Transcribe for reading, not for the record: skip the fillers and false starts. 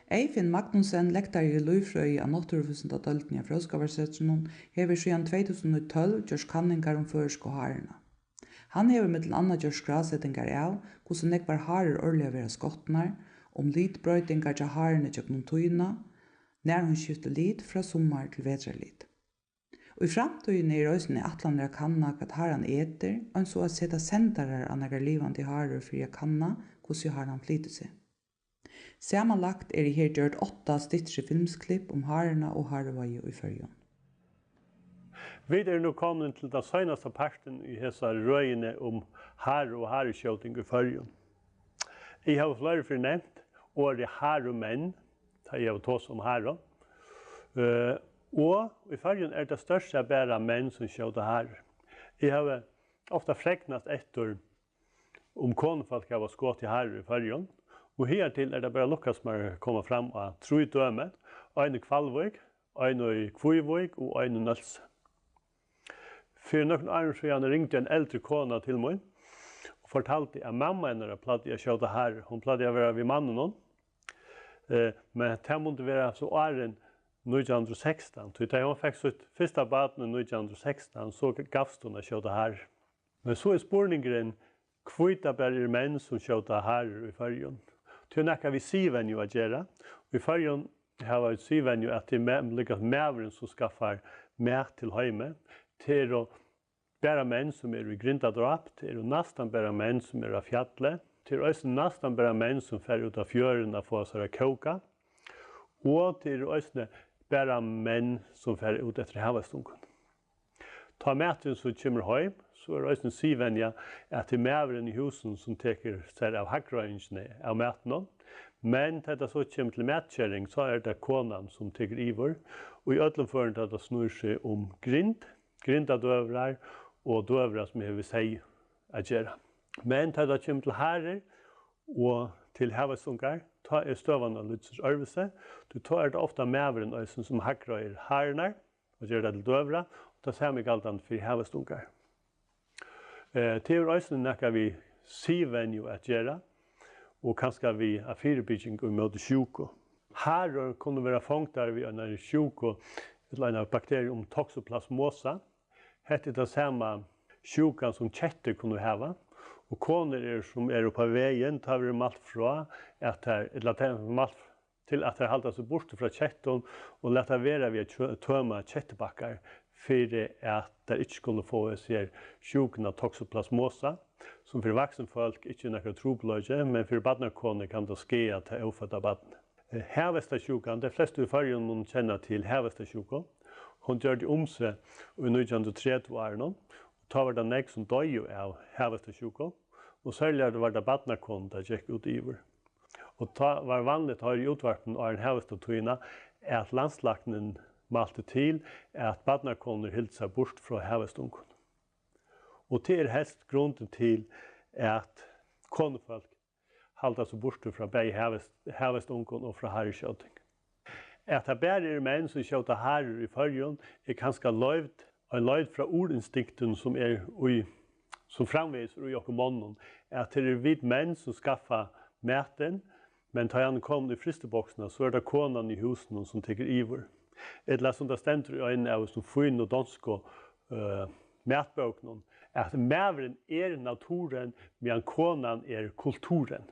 Eyfinn Magnussen, lektari í líffrøði á náttúruvísindadeildini á Fróðskaparsetrinum, hevur síðan 2012 gjørt kanningar føroysku hárina. Hann hevur millum annað gjørt skrásetingar av hvussu nógvar harir árliga verða skotnar, litbroytingar hjá harini gjøgnum tíðina, nær hon skiftir lit frá summar til vetrarlit. Og í framtíðini eisini ætlanir að kanna hvat haran etur, eins og at seta sendarar á nakrar livandi harur fyri að kanna hvussu haran flytur seg. Samanlagt her gjørt 8 styttri filmsklipp harina og harevægi í Føroyum. Vi nu kommet til den seneste parten i disse røyene hare og hareskjøting i Føroyum. Jeg har flere for nevnt året haremenn, da jeg har tås hare. Og i Føroyum det største bare menn som skjøter hare. Jeg har ofte freknet etter konefalk har skått i hare i Føroyum. Og hertil det bare Lukas med å komme frem av 3 dømer, en i Kvalvøk, en i Kvøyvøk og en i Nølse. For noen år siden ringte en eldre kona til meg og fortalte at mamma henne platt å kjøte her. Hun platt å være ved mannen nå. Men det måtte være så åren 1916. Da hun fikk sitt første baden i 1916, så gavst hun å kjøte her. Men så spørningen hvita bare menn som kjøte her i Føroyum. Det noe vi siven jo å gjøre. I Føroyum har vi siven jo at det ligger mæveren som skaffer mat til hjemme. Det bare menn som i grindadrap. Det nesten bare menn som av fjallet. Det også nesten bare menn som fer ut av fjøren og får seg koka. Og det også bare menn som fer ut etter havestunken. Ta maten som kommer hjem, så det også siven ja, at det mæveren i husen som teker seg av hakkrøyngene av maten. Men til det så kommer til matkjøring, så det konan som teker ivor. Og i ødelen til det snur seg grindadøvrar og døvrar som jeg vil si å gjøre. Men til det kommer til harer og til havestunker, ta støvende lydsers øvelse. Du tar det ofte mæveren som hakkrøyer harene, og gjør det til døvrar. Det ser vi alt annet for havestunker. Det også noe vi siven jo å gjøre, og kanskje vi har fyrebygging og møte sjuko. Harer kunne være fångter ved en sjuko, eller en bakterium toxoplasmosa. Hette det samme sjukan som kjetter kunne hava. Og koner som på veien, tar vi malt fra at til at det halter seg bort fra kjetten og lette være ved å tømme kjettebakker for at det ikke skulle få seg sjuken av toxoplasmosa, som for vaksenfolk ikke er noe trobløyde, men for badnerkoner kan det ske at det er oppfattet badne. Havestasjukan, de fleste i Føroyum kjenner til havestasjukan. Hun gjør det seg i 1930-årene, og da var det nek som døg av havestasjukan, og særlig var det badnerkoner der gikk ut iver. Og det var vanligt her i utvarten av en havestatuina at landslagnen malte til at badnerkoner hilt seg bort fra havestunken. Og det helst grunden til at konefolk halda seg bort fra begge havestunken og fra hareskjøting. At det bare menn som skjøter harer i Føroyum kanskje løyvd, en løyvd fra ordinstinkten som framviser i okkomonnen, at det vidt menn som skaffer maten, men da han kom i fristeboksene, så det konan i husen som teker ivor. Eller som det stender i øynene av som fyn og dansk og matbøkene, at mæveren naturen, men konan kulturen.